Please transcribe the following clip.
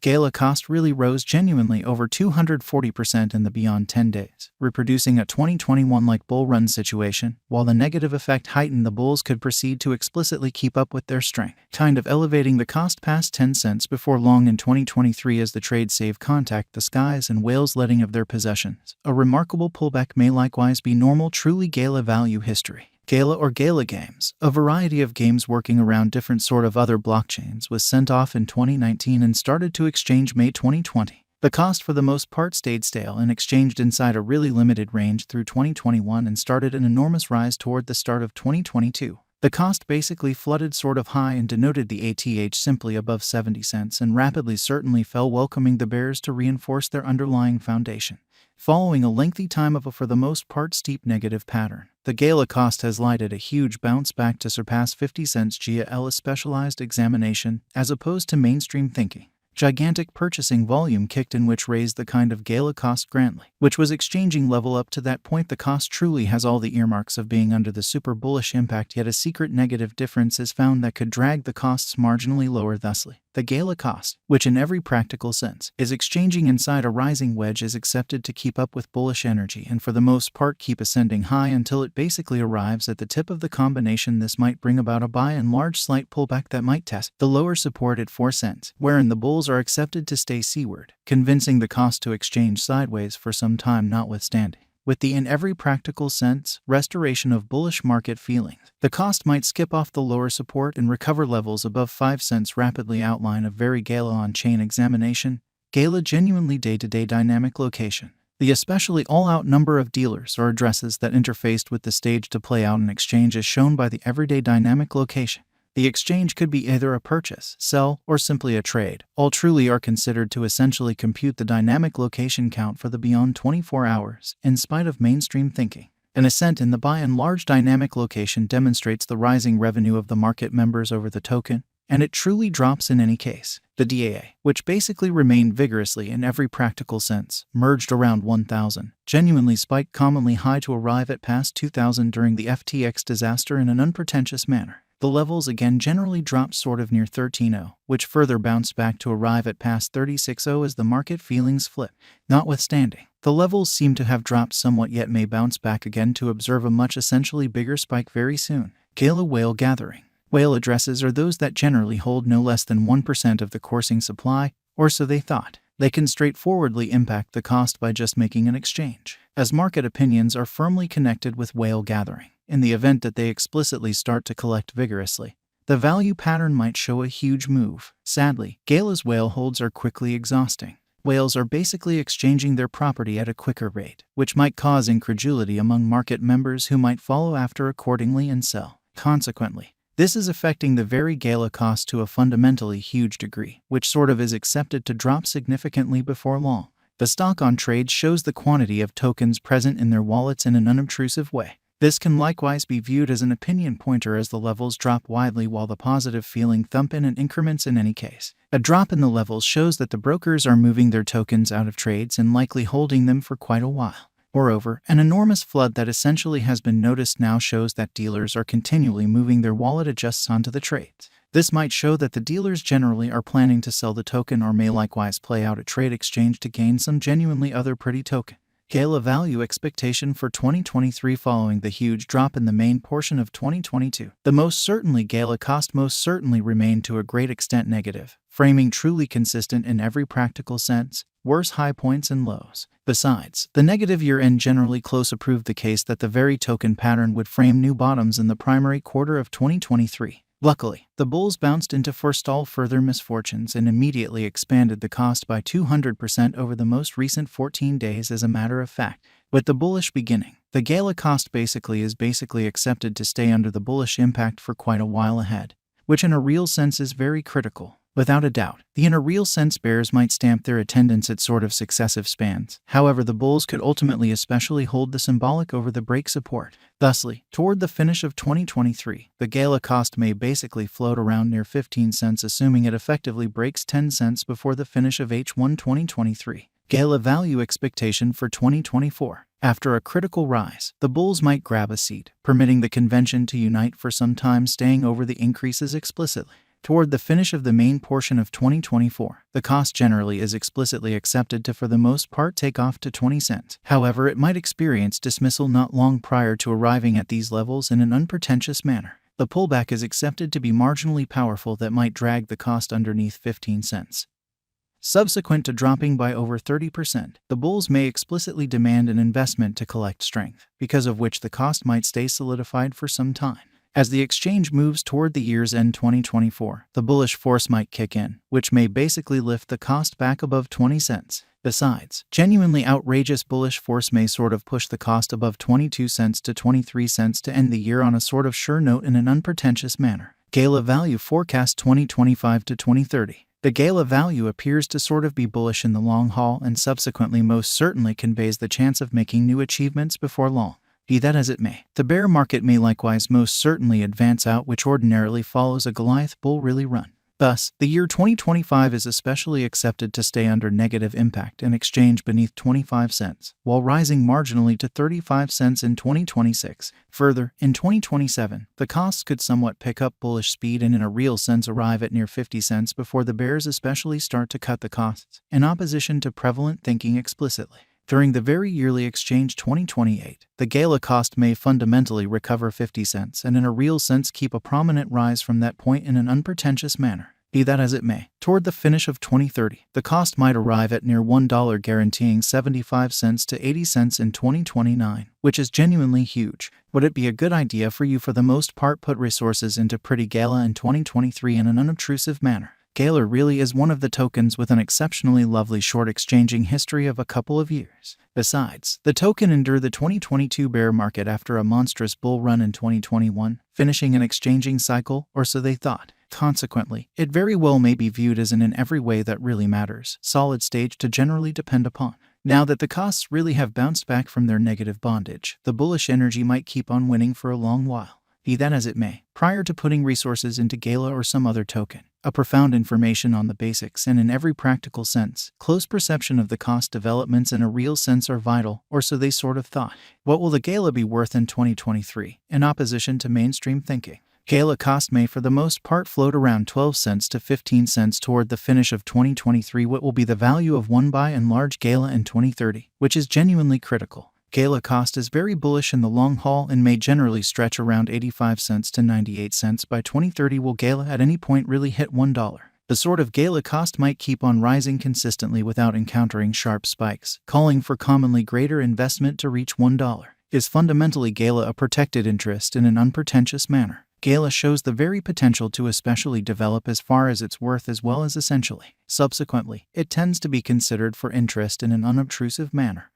Gala cost really rose genuinely over 240% in the beyond 10 days, reproducing a 2021-like bull run situation, while the negative effect heightened the bulls could proceed to explicitly keep up with their strength, kind of elevating the cost past 10 cents before long in 2023 as the trade save contact the skies and whales letting of their possessions. A remarkable pullback may likewise be normal truly Gala value history. Gala or Gala games, a variety of games working around different sort of other blockchains, was sent off in 2019 and started to exchange May 2020. The cost for the most part stayed stale and exchanged inside a really limited range through 2021 and started an enormous rise toward the start of 2022. The cost basically flooded sort of high and denoted the ATH simply above 70 cents and rapidly certainly fell, welcoming the bears to reinforce their underlying foundation. Following a lengthy time of a for the most part steep negative pattern, the Gala cost has lighted a huge bounce back to surpass 50 cents GA, a specialized examination as opposed to mainstream thinking. Gigantic purchasing volume kicked in, which raised the kind of Gala cost grandly, which was exchanging level up to that point. The cost truly has all the earmarks of being under the super bullish impact, yet a secret negative difference is found that could drag the costs marginally lower. Thusly, the Gala cost, which in every practical sense is exchanging inside a rising wedge, is accepted to keep up with bullish energy and for the most part keep ascending high until it basically arrives at the tip of the combination. This might bring about a by and large slight pullback that might test the lower support at 4 cents, wherein the bulls are accepted to stay seaward, convincing the cost to exchange sideways for some time notwithstanding. With the in every practical sense restoration of bullish market feelings, the cost might skip off the lower support and recover levels above 5 cents rapidly. Outline of very Gala on-chain examination. Gala genuinely day-to-day dynamic location. The especially all-out number of dealers or addresses that interfaced with the stage to play out an exchange is shown by the everyday dynamic location. The exchange could be either a purchase, sell, or simply a trade. All truly are considered to essentially compute the dynamic location count for the beyond 24 hours, in spite of mainstream thinking. An ascent in the by and large dynamic location demonstrates the rising revenue of the market members over the token, and it truly drops in any case. The DAA, which basically remained vigorously in every practical sense, merged around 1,000, genuinely spiked commonly high to arrive at past 2,000 during the FTX disaster in an unpretentious manner. The levels again generally dropped sort of near 13.0, which further bounced back to arrive at past 36.0 as the market feelings flip. Notwithstanding, the levels seem to have dropped somewhat, yet may bounce back again to observe a much essentially bigger spike very soon. Gala whale gathering. Whale addresses are those that generally hold no less than 1% of the coursing supply, or so they thought. They can straightforwardly impact the cost by just making an exchange, as market opinions are firmly connected with whale gathering. In the event that they explicitly start to collect vigorously, the value pattern might show a huge move. Sadly, Gala's whale holds are quickly exhausting. Whales are basically exchanging their property at a quicker rate, which might cause incredulity among market members who might follow after accordingly and sell. Consequently, this is affecting the very Gala cost to a fundamentally huge degree, which sort of is accepted to drop significantly before long. The stock on trade shows the quantity of tokens present in their wallets in an unobtrusive way. This can likewise be viewed as an opinion pointer as the levels drop widely while the positive feeling thump in increments. In any case, a drop in the levels shows that the brokers are moving their tokens out of trades and likely holding them for quite a while. Moreover, an enormous flood that essentially has been noticed now shows that dealers are continually moving their wallet adjusts onto the trades. This might show that the dealers generally are planning to sell the token or may likewise play out a trade exchange to gain some genuinely other pretty token. Gala value expectation for 2023 following the huge drop in the main portion of 2022. The most certainly Gala cost most certainly remained to a great extent negative, framing truly consistent in every practical sense, worse high points and lows. Besides, the negative year-end generally close proved the case that the very token pattern would frame new bottoms in the primary quarter of 2023. Luckily, the bulls bounced in to forestall further misfortunes and immediately expanded the cost by 200% over the most recent 14 days. As a matter of fact, with the bullish beginning, the Gala cost is basically accepted to stay under the bullish impact for quite a while ahead, which in a real sense is very critical. Without a doubt, the in a real sense bears might stamp their attendance at sort of successive spans. However, the bulls could ultimately especially hold the symbolic over the break support. Thusly, toward the finish of 2023, the Gala cost may basically float around near 15 cents, assuming it effectively breaks 10 cents before the finish of H1 2023. Gala value expectation for 2024. After a critical rise, the bulls might grab a seat, permitting the convention to unite for some time, staying over the increases explicitly. Toward the finish of the main portion of 2024, the cost generally is explicitly accepted to for the most part take off to 20 cents. However, it might experience dismissal not long prior to arriving at these levels in an unpretentious manner. The pullback is accepted to be marginally powerful that might drag the cost underneath 15 cents. Subsequent to dropping by over 30%, the bulls may explicitly demand an investment to collect strength, because of which the cost might stay solidified for some time. As the exchange moves toward the year's end 2024, the bullish force might kick in, which may basically lift the cost back above 20 cents. Besides, genuinely outrageous bullish force may sort of push the cost above 22 cents to 23 cents to end the year on a sort of sure note in an unpretentious manner. Gala Value Forecast 2025 to 2030. The Gala value appears to sort of be bullish in the long haul and subsequently most certainly conveys the chance of making new achievements before long. Be that as it may, the bear market may likewise most certainly advance out, which ordinarily follows a Goliath bull rally run. Thus, the year 2025 is especially accepted to stay under negative impact and exchange beneath 25 cents, while rising marginally to 35 cents in 2026. Further, in 2027, the costs could somewhat pick up bullish speed and in a real sense arrive at near 50 cents before the bears especially start to cut the costs, in opposition to prevalent thinking explicitly. During the very yearly exchange 2028, the Gala cost may fundamentally recover 50 cents and in a real sense keep a prominent rise from that point in an unpretentious manner. Be that as it may, toward the finish of 2030, the cost might arrive at near $1 guaranteeing 75 cents to 80 cents in 2029, which is genuinely huge. Would it be a good idea for you for the most part put resources into pretty Gala in 2023 in an unobtrusive manner? Gala really is one of the tokens with an exceptionally lovely short exchanging history of a couple of years. Besides, the token endured the 2022 bear market after a monstrous bull run in 2021, finishing an exchanging cycle, or so they thought. Consequently, it very well may be viewed as an in every way that really matters solid stage to generally depend upon. Now that the costs really have bounced back from their negative bondage, the bullish energy might keep on winning for a long while. Be that as it may, prior to putting resources into Gala or some other token, a profound information on the basics and in every practical sense, close perception of the cost developments in a real sense are vital, or so they sort of thought. What will the Gala be worth in 2023, in opposition to mainstream thinking? Gala cost may for the most part float around 12 cents to 15 cents toward the finish of 2023. What will be the value of one by and large Gala in 2030, which is genuinely critical. Gala cost is very bullish in the long haul and may generally stretch around 85 cents to 98 cents by 2030. Will Gala at any point really hit $1? The sort of Gala cost might keep on rising consistently without encountering sharp spikes, calling for commonly greater investment to reach $1. Is fundamentally Gala a protected interest in an unpretentious manner? Gala shows the very potential to especially develop as far as its worth as well as essentially. Subsequently, it tends to be considered for interest in an unobtrusive manner.